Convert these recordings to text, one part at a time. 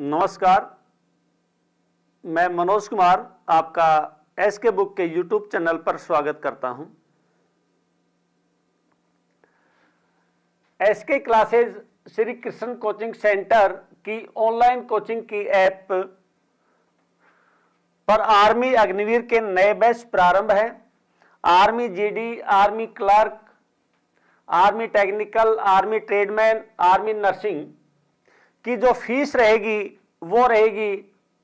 नमस्कार, मैं मनोज कुमार आपका एसके बुक के यूट्यूब चैनल पर स्वागत करता हूं। SK classes Shri Krishna coaching centre की ऑनलाइन कोचिंग की ऐप पर आर्मी अग्निवीर के नए बैच प्रारंभ है। Army GD, army clerk, army technical, army tradesman, army nursing की जो फीस रहेगी वो रहेगी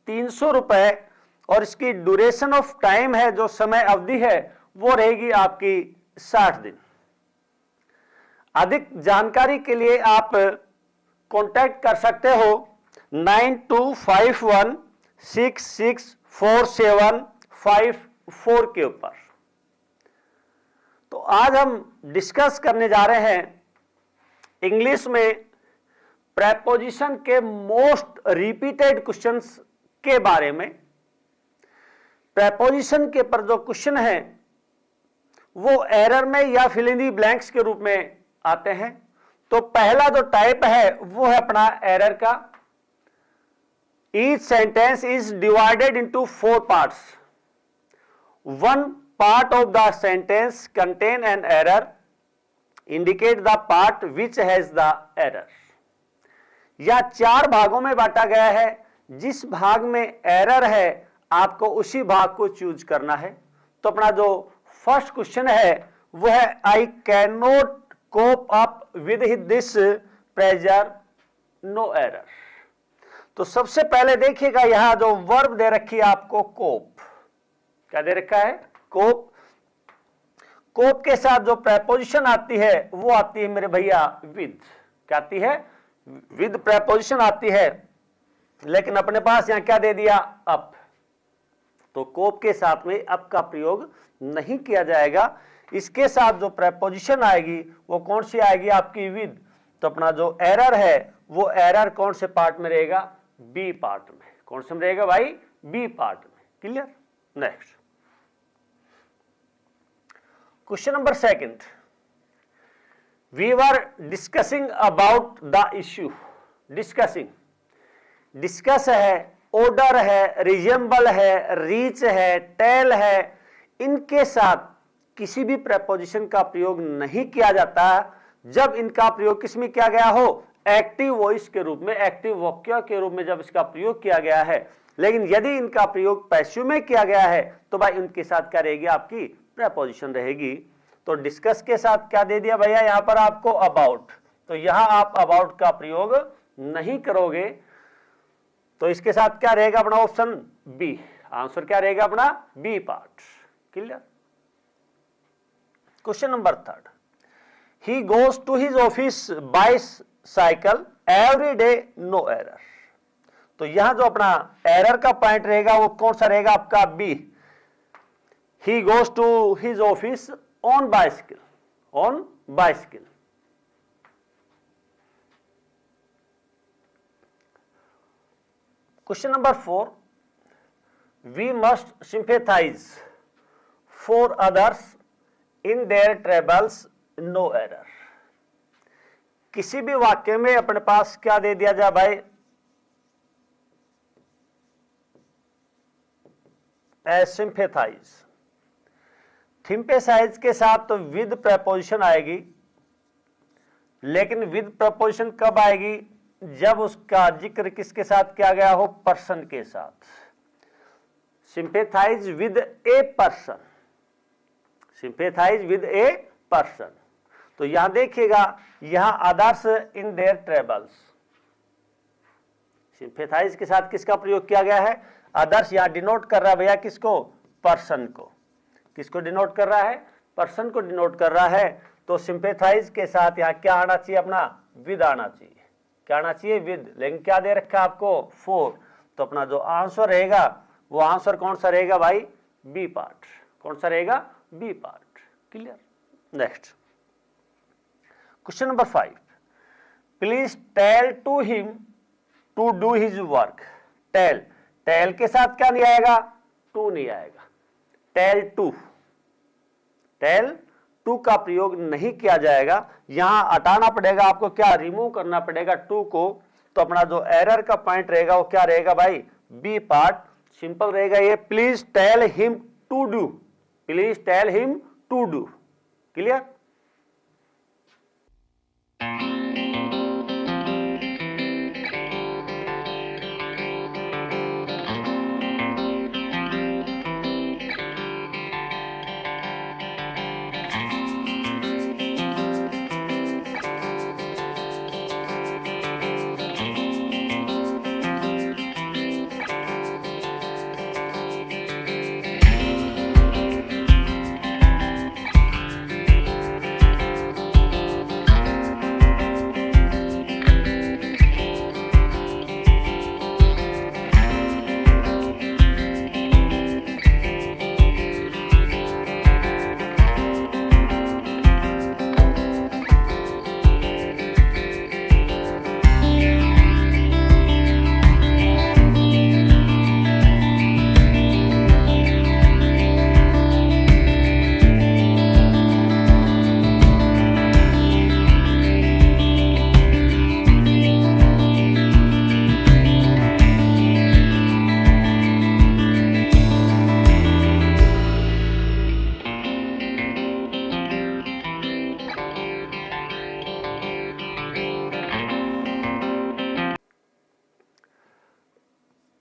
300 रुपए और इसकी ड्यूरेशन ऑफ टाइम है, जो समय अवधि है वो रहेगी आपकी 60 दिन। अधिक जानकारी के लिए आप कांटेक्ट कर सकते हो 9251664754 के ऊपर। तो आज हम डिस्कस करने जा रहे हैं इंग्लिश में प्रेपोजिशन के मोस्ट रिपीटेड क्वेश्चंस के बारे में। प्रेपोजिशन के पर जो क्वेश्चन है वो एरर में या फिल इन द ब्लैंक्स के रूप में आते हैं। तो पहला जो टाइप है वो है अपना एरर का। Each sentence is divided into 4 parts. One part of the sentence contain an error, indicate the part which has the error. या 4 भागों में बांटा गया है, जिस भाग में एरर है आपको उसी भाग को चूज करना है। तो अपना जो फर्स्ट क्वेश्चन है वो है I can not cope up with this pressure, no error. तो सबसे पहले देखिएगा यहां जो वर्ब दे रखी है आपको कोप, क्या दे रखा है? कोप। कोप के साथ जो प्रेपोजिशन आती है वो आती है मेरे भैया विद। क्या आती है? विद प्रेपोजिशन आती है, लेकिन अपने पास यहां क्या दे दिया? अप। तो कोप के साथ में अप का प्रयोग नहीं किया जाएगा। इसके साथ जो प्रेपोजिशन आएगी वो कौन सी आएगी? आपकी विद। तो अपना जो एरर है वो एरर कौन से पार्ट में रहेगा? बी पार्ट में। कौन से में रहेगा भाई? बी पार्ट में। Clear? Next question number second. We were discussing about the issue. Discussing. Discuss है, order है, resemble है, reach है, tell है। इनके साथ किसी भी preposition का प्रयोग नहीं किया जाता जब इनका प्रयोग किस में किया गया हो? एक्टिव वॉइस के रूप में, एक्टिव वाक्य के रूप में जब इसका प्रयोग किया गया है। लेकिन यदि इनका प्रयोग पैसिव में किया गया है तो भाई इनके साथ क्या रहेगी? आपकी preposition रहेगी। तो डिस्कस के साथ क्या दे दिया भैया यहां पर आपको? अबाउट। तो यहां आप अबाउट का प्रयोग नहीं करोगे, तो इसके साथ क्या रहेगा अपना? Option B. आंसर क्या रहेगा अपना? B part. Clear? Question number third. He goes to his office by cycle every day, no error. तो यहां जो अपना एरर का पॉइंट रहेगा वो कौन सा रहेगा? आपका B. He goes to his office on bicycle, on bicycle. Question number 4. We must sympathize for others in their troubles, no error. किसी भी वाक्य में अपने पास क्या दे दिया जाए भाई? sympathize। सिंपैथाइज के साथ तो विद प्रपोजिशन आएगी, लेकिन विद प्रपोजिशन कब आएगी? जब उसका जिक्र किसके साथ किया गया हो? पर्सन के साथ। Sympathise with a person. Sympathise with a person. तो यहां देखिएगा, यहां others in their troubles. Sympathise के साथ किसका प्रयोग किया गया है? अदर्स। यहां डिनोट कर रहा है भैया किसको? पर्सन को। किसको डिनोट कर रहा है? पर्सन को डिनोट कर रहा है। तो सिंपैथाइज के साथ यहां क्या आना चाहिए? अपना विद आना चाहिए। क्या आना चाहिए? विद। लेकिन क्या दे रखा है आपको? 4। तो अपना जो आंसर रहेगा वो आंसर कौन सा रहेगा भाई? B part. कौन सा रहेगा? B part. Clear? Next question number 5। Please tell to him to do his work. Tell. Tell के साथ क्या नहीं आएगा? टू नहीं आएगा। Tell to. टेल टू का प्रयोग नहीं किया जाएगा। यहां हटाना पड़ेगा आपको, क्या? रिमूव करना पड़ेगा टू को। तो अपना जो एरर का पॉइंट रहेगा वो क्या रहेगा भाई, बी पार्ट। सिंपल रहेगा ये, please tell him to do, please tell him to do. Clear?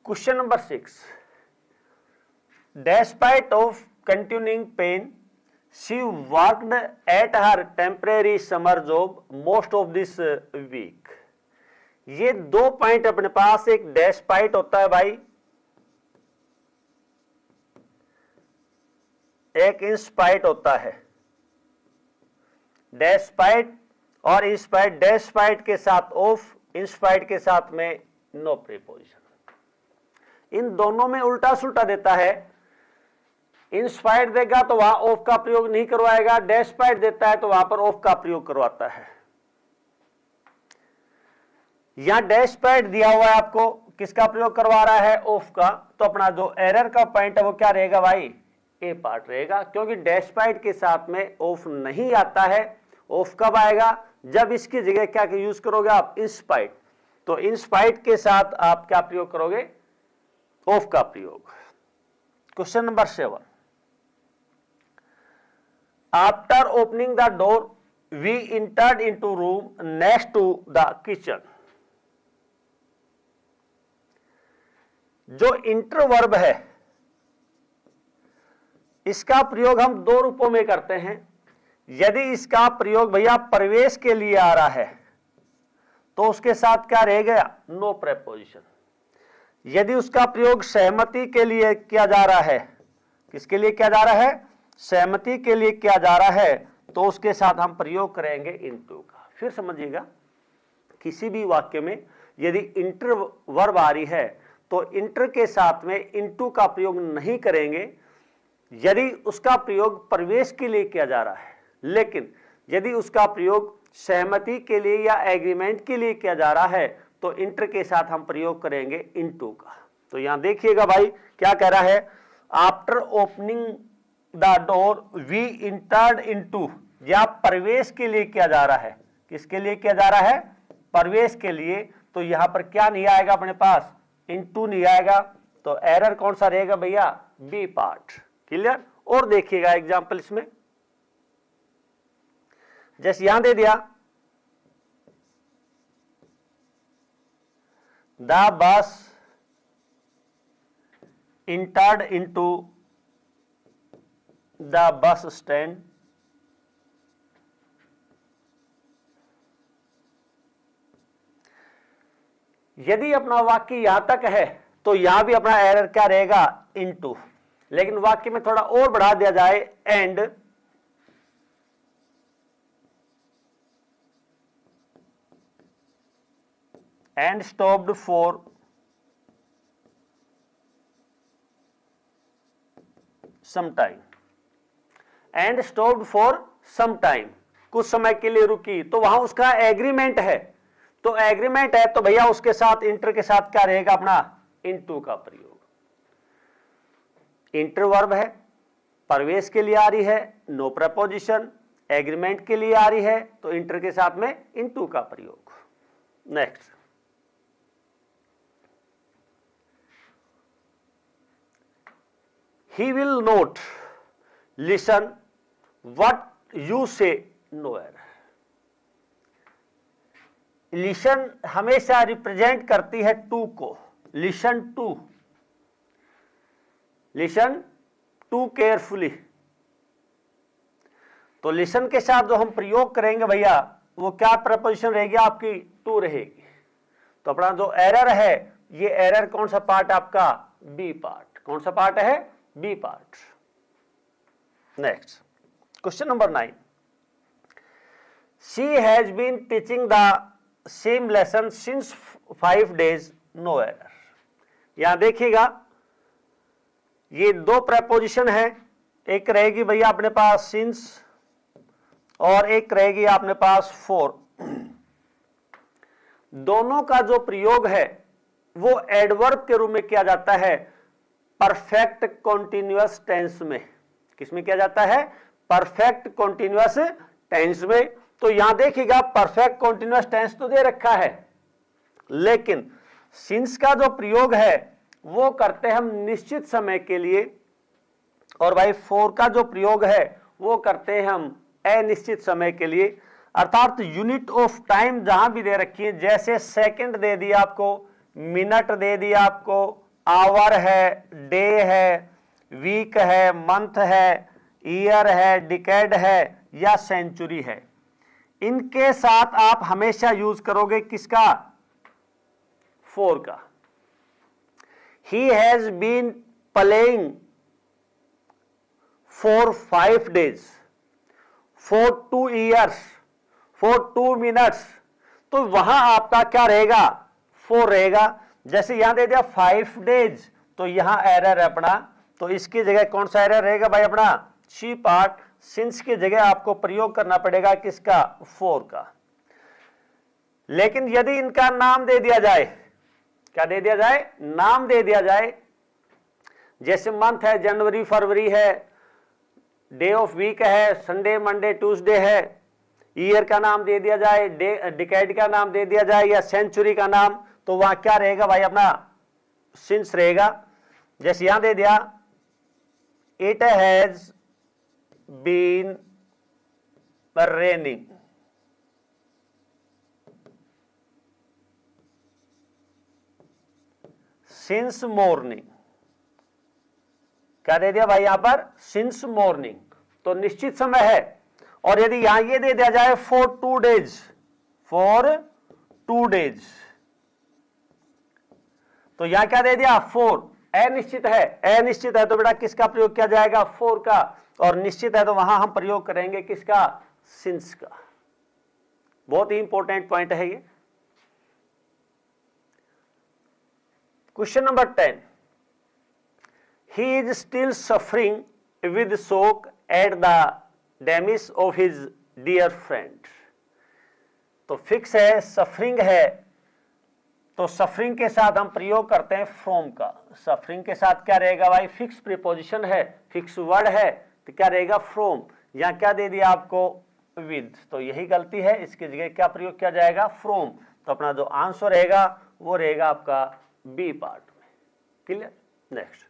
Question number 6. Despite of continuing pain, she worked at her temporary summer job most of this week. ये दो point अपने पास, एक despite होता है भाई, एक इंस्पाइट होता है। डेस्पाइट और इंस्पाइट, डेस्पाइट के साथ ऑफ, इंस्पाइट के साथ में नो प्रीपोजिशन। इन दोनों में उल्टा सुल्टा देता है। इंस्पाइट देगा तो वहां ऑफ का प्रयोग नहीं करवाएगा, डेस्पाइट देता है तो वहां पर ऑफ का प्रयोग करवाता है। यहां डेस्पाइट दिया हुआ है आपको, किसका प्रयोग करवा रहा है, ऑफ का, तो अपना जो एरर का पॉइंट है वो क्या रहेगा भाई, ए पार्ट रहेगा, क्योंकि डेस्पाइट के साथ में ऑफ नहीं आता है। ऑफ कब आएगा, जब इसकी जगह क्या यूज करोगे आप, इंस्पाइट। तो इंस्पाइट के साथ आप क्या प्रयोग करोगे, ऑफ का प्रयोग। Question number 7. After opening the door we entered into room next to the kitchen. जो इंटर वर्ब है इसका प्रयोग हम दो रूपों में करते हैं। यदि इसका प्रयोग भैया प्रवेश के लिए आ रहा है तो उसके साथ क्या रह गया, नो प्रेपोजिशन। यदि उसका प्रयोग सहमति के लिए किया जा रहा है, किसके लिए किया जा रहा है, सहमति के लिए किया जा रहा है, तो उसके साथ हम प्रयोग करेंगे इनटू का। फिर समझिएगा, किसी भी वाक्य में यदि इंटर वर्ब आ रही है तो इंटर के साथ में इनटू का प्रयोग नहीं करेंगे यदि उसका प्रयोग प्रवेश के लिए किया जा रहा है। लेकिन यदि उसका प्रयोग सहमति के लिए या एग्रीमेंट के लिए किया जा रहा है तो इंटर के साथ हम प्रयोग करेंगे इनटू का। तो यहां देखिएगा भाई क्या कह रहा है, after opening the door we entered into, या प्रवेश के लिए किया जा रहा है, किसके लिए किया जा रहा है, प्रवेश के लिए। तो यहां पर क्या नहीं आएगा अपने पास, इनटू नहीं आएगा। तो एरर कौन सा रहेगा भैया, बी पार्ट। क्लियर? और देखिएगा एग्जांपल इसमें, जैसे यहां दे दिया, the bus entered into the bus stand यदि अपना वाक्य यहां तक है तो यहां भी अपना एरर क्या रहेगा, इनटू। लेकिन वाक्य में थोड़ा और बढ़ा दिया जाए, and stopped for some time, and stopped for some time, कुछ समय के लिए रुकी, तो वहां उसका एग्रीमेंट है। तो एग्रीमेंट है तो भैया उसके साथ इंटर के साथ क्या रहेगा अपना, इनटू का प्रयोग। इंटर वर्ब है, प्रवेश के लिए आ रही है, नो प्रपोजिशन, एग्रीमेंट के लिए आ रही है तो इंटर के साथ में इनटू का प्रयोग। Next he will not listen what you say, no error. Listen हमेशा रिप्रेजेंट करती है टू को, लिसन टू केयरफुली। तो लिसन के साथ जो हम प्रयोग करेंगे भैया वो क्या प्रपोजिशन रहेगी आपकी, टू रहेगी। तो अपना जो एरर है ये एरर कौन सा पार्ट आपका, बी पार्ट। कौन सा पार्ट है, B part. Next question number 9, she has been teaching the same lesson since 5 days, no error. यहां देखिएगा ये दो प्रपोजिशन है, एक रहेगी भैया अपने पास सिंस और एक रहेगी अपने पास फॉर। दोनों का जो प्रयोग है वो एडवर्ब के रूप में किया जाता है परफेक्ट कॉन्टिन्यूअस टेंस में। किसमें किया जाता है, परफेक्ट कॉन्टिन्यूअस टेंस में। तो यहां देखिएगा परफेक्ट कॉन्टिन्यूअस टेंस तो दे रखा है, लेकिन सिंस का जो प्रयोग है वो करते हैं हम निश्चित समय के लिए, और भाई फॉर का जो प्रयोग है वो करते हैं हम अनिश्चित समय के लिए। अर्थात यूनिट ऑफ टाइम जहां भी दे रखी है, जैसे सेकंड दे दिया आपको, मिनट दे दिया आपको, आवर है, डे है, वीक है, मंथ है, ईयर है, डिकेड है या सेंचुरी है, इनके साथ आप हमेशा यूज करोगे किसका, फॉर का। He has been playing for 5 days, for 2 years, for 2 minutes, तो वहां आपका क्या रहेगा, फॉर रहेगा। जैसे यहां दे दिया 5 days, तो यहां एरर है अपना, तो इसकी जगह कौन सा एरर रहेगा भाई अपना, सी पार्ट। सिंस की जगह आपको प्रयोग करना पड़ेगा किसका, फॉर का। लेकिन यदि इनका नाम दे दिया जाए, क्या दे दिया जाए, नाम दे दिया जाए, जैसे मंथ है जनवरी फरवरी है, डे ऑफ वीक है संडे मंडे ट्यूसडे है, ईयर का नाम दे दिया जाए, डिकेड का नाम दे दिया जाए या सेंचुरी का नाम, तो वहां क्या रहेगा भाई अपना, सिंस रहेगा। जैसे यहां दे दिया it has been raining, since morning, क्या दे दिया भाई यहां पर, सिंस मॉर्निंग, तो निश्चित समय है। और यदि यहां ये दे दिया जाए फॉर 2 days, फॉर 2 days, तो यहां क्या दे दिया, फॉर। अनिश्चित है, अनिश्चित है तो बेटा किसका प्रयोग किया जाएगा, फॉर का, और निश्चित है तो वहां हम प्रयोग करेंगे किसका, सिंस का। बहुत ही इंपॉर्टेंट पॉइंट है ये। Question number 10, he is still suffering with shock at the demise of his dear friend. तो फिक्स है, सफरिंग है, तो सफरिंग के साथ हम प्रयोग करते हैं फ्रॉम का। सफरिंग के साथ क्या रहेगा भाई, फिक्स प्रीपोजिशन है, फिक्स वर्ड है, तो क्या रहेगा, फ्रॉम। यहां क्या दे दिया आपको, विद, तो यही गलती है, इसकी जगह क्या प्रयोग किया जाएगा, फ्रॉम। तो अपना जो आंसर रहेगा वो रहेगा आपका बी पार्ट में। क्लियर। नेक्स्ट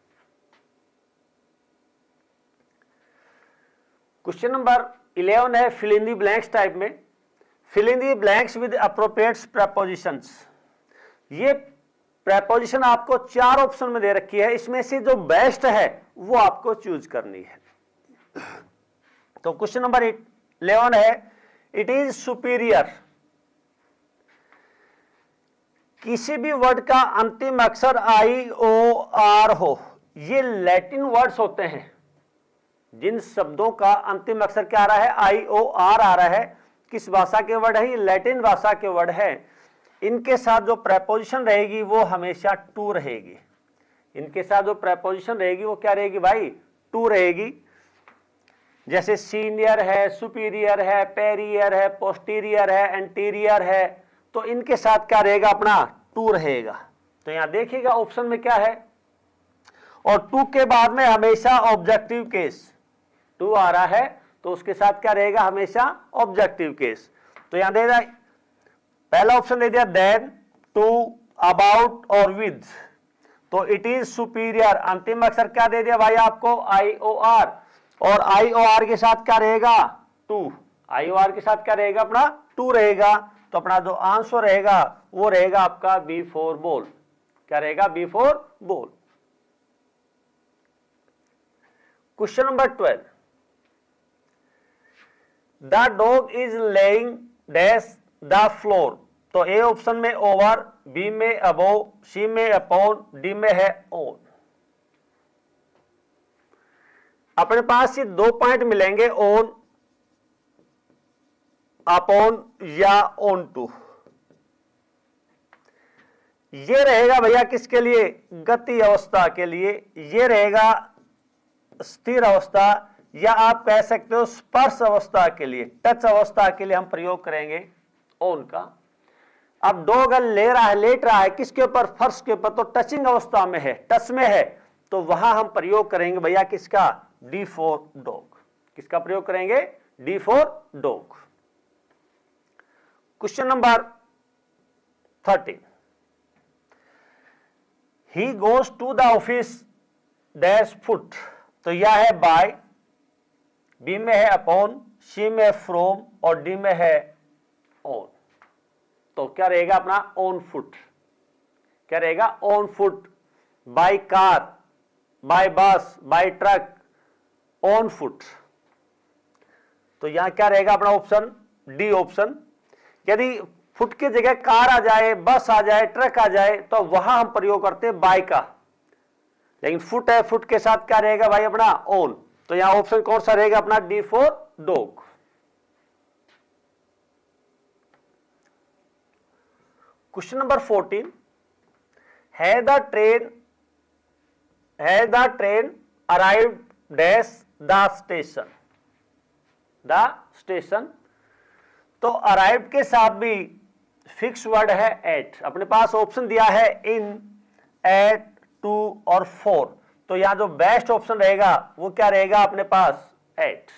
क्वेश्चन नंबर 11 है fill in the blanks type में। Fill in the blanks with appropriate prepositions. ये प्रपोजिशन आपको 4 ऑप्शन में दे रखी है, इसमें से जो बेस्ट है वो आपको चूज करनी है। तो क्वेश्चन नंबर 11 है, इट इज सुपीरियर। किसी भी वर्ड का अंतिम अक्षर आई ओ आर हो, ये लैटिन वर्ड्स होते हैं। जिन शब्दों का अंतिम अक्षर क्या आ रहा है, आई ओ आर आ रहा है, किस भाषा के वर्ड है, ये लैटिन भाषा के वर्ड है। इनके साथ जो प्रपोजिशन रहेगी वो हमेशा टू रहेगी। इनके साथ जो प्रपोजिशन रहेगी वो क्या रहेगी भाई, टू रहेगी। जैसे सीनियर है, सुपीरियर है, पेरियर है, पोस्टीरियर है, एंटीरियर है, तो इनके साथ क्या रहेगा अपना, टू रहेगा। तो यहां देखिएगा ऑप्शन में क्या है, और टू के बाद में हमेशा ऑब्जेक्टिव केस, टू आ रहा है तो उसके साथ क्या रहेगा, हमेशा ऑब्जेक्टिव केस। तो यहां दे रहा है, पहला ऑप्शन दे दिया देन, टू, अबाउट और विद। तो इट इज सुपीरियर। अंतिम अक्षर क्या दे दिया भाई आपको, IOR, और IOR के साथ क्या रहेगा, 2। IOR के साथ क्या रहेगा अपना, 2 रहेगा। तो अपना जो आंसर रहेगा वो रहेगा आपका B4 बॉल। क्या रहेगा, B4 ball. Question number 12, the dog is laying dash the floor. तो ए ऑप्शन में ओवर, बी में अबोव, सी में अपॉन, डी में है ऑन। अपने पास ये 2 पॉइंट मिलेंगे, ऑन, अपॉन या ऑन टू। ये रहेगा भैया किसके लिए, गति अवस्था के लिए। ये रहेगा स्थिर अवस्था, या आप कह सकते हो स्पर्श अवस्था के लिए, टच अवस्था के लिए हम प्रयोग करेंगे ऑन का। अब डॉग ले रहा है, लेट रहा है किसके ऊपर, फर्श के ऊपर, तो टचिंग अवस्था में है, टच में है, तो वहां हम प्रयोग करेंगे भैया किसका, D4 डॉग। किसका प्रयोग करेंगे, D4 dog. Question number 13, he goes to the office dash foot. तो यह है बाय, बी में है अपॉन, सी में फ्रॉम, और डी में है ऑन। तो क्या रहेगा अपना, ऑन फुट। क्या रहेगा, on foot, by car, by bus, by truck, on foot. तो यहां क्या रहेगा अपना ऑप्शन, डी ऑप्शन। यदि फुट की जगह कार आ जाए, बस आ जाए, ट्रक आ जाए, तो वहां हम प्रयोग करते हैं बाय का। लेकिन फुट है, फुट के साथ क्या रहेगा भाई अपना, ऑन। तो यहां ऑप्शन कौन सा रहेगा अपना, D4 डॉग। क्वेश्चन नंबर 14, है the train arrived dash the station. The station, तो अराइव्ड के साथ भी फिक्स वर्ड है एट। अपने पास ऑप्शन दिया है इन, एट, टू और फोर। तो यहां जो बेस्ट ऑप्शन रहेगा वो क्या रहेगा अपने पास, एट।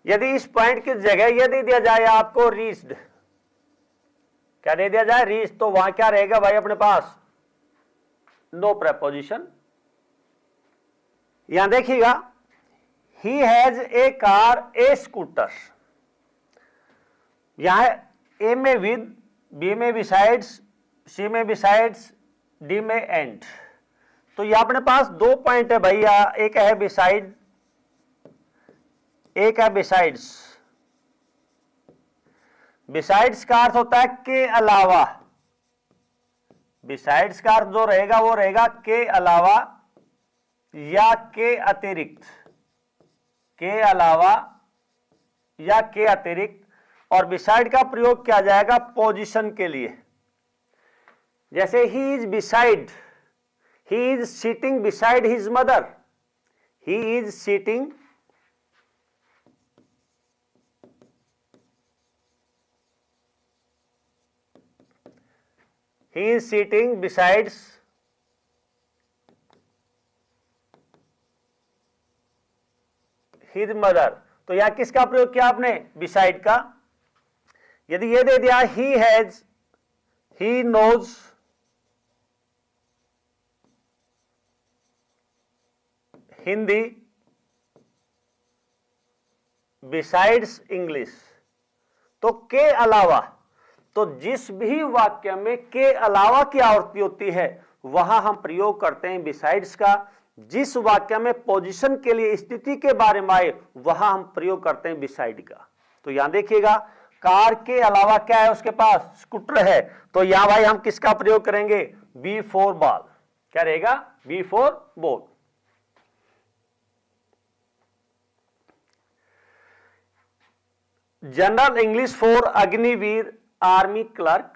यदि इस पॉइंट की जगह यह दे दिया जाए आपको रीच्ड, क्या दे दिया जाए, रीच, तो वहां क्या रहेगा भाई अपने पास, नो प्रेपोजिशन। यहां देखिएगा, he has a car, a scooter. यहां ए में विद, बी में बिसाइड्स, सी में बिसाइड्स, डी में एंड। तो यह अपने पास 2 पॉइंट है भैया, एक है बिसाइड, एक है बिसाइड्स। बिसाइड्स का अर्थ होता है के अलावा। बिसाइड्स का अर्थ जो रहेगा वो रहेगा के अलावा या के अतिरिक्त, के अलावा या के अतिरिक्त। और बिसाइड का प्रयोग किया जाएगा पोजीशन के लिए। जैसे he is beside, he is sitting beside his mother, he is sitting, he is sitting besides his mother। तो यहां किसका प्रयोग किया आपने, बिसाइड का। यदि ये दे दिया he has, he knows, Hindi, besides English, तो के अलावा। तो जिस भी वाक्य में के अलावा की आवृत्ति होती है वहां हम प्रयोग करते हैं बिसाइड्स का। जिस वाक्य में पोजीशन के लिए, स्थिति के बारे में आए, वहां हम प्रयोग करते हैं बिसाइड का। तो यहां देखिएगा, कार के अलावा क्या है उसके पास, स्कूटर है। तो यहां भाई हम किसका प्रयोग करेंगे, B4 बॉल। क्या रहेगा, B4 ball. General English for Agniveer army clerk.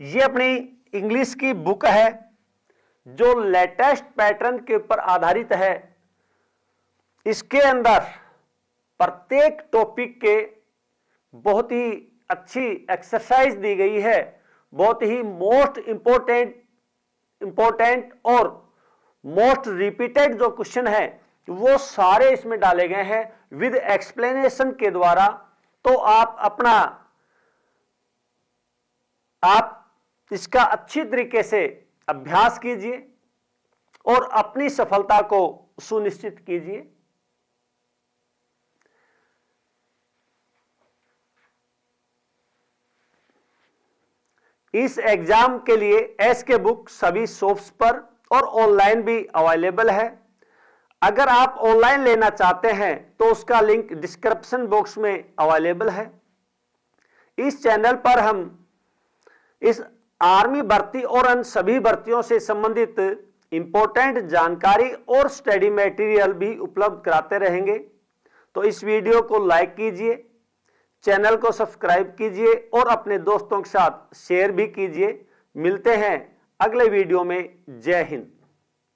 ये अपनी इंग्लिश की बुक है जो लेटेस्ट पैटर्न के ऊपर आधारित है। इसके अंदर प्रत्येक टॉपिक के बहुत ही अच्छी एक्सरसाइज दी गई है। बहुत ही मोस्ट इंपोर्टेंट और मोस्ट रिपीटेड जो क्वेश्चन है वो सारे इसमें डाले गए हैं विद एक्सप्लेनेशन के द्वारा। तो आप इसका अच्छी तरीके से अभ्यास कीजिए और अपनी सफलता को सुनिश्चित कीजिए। इस एग्जाम के लिए एसके बुक सभी शॉप्स पर और ऑनलाइन भी अवेलेबल है। अगर आप ऑनलाइन लेना चाहते हैं तो उसका लिंक डिस्क्रिप्शन बॉक्स में अवेलेबल है। इस चैनल पर हम इस आर्मी भर्ती और अन्य सभी भर्तियों से संबंधित इंपॉर्टेंट जानकारी और स्टडी मटेरियल भी उपलब्ध कराते रहेंगे। तो इस वीडियो को लाइक कीजिए, चैनल को सब्सक्राइब कीजिए और अपने दोस्तों के साथ शेयर भी कीजिए। मिलते हैं अगले वीडियो में। जय हिंद।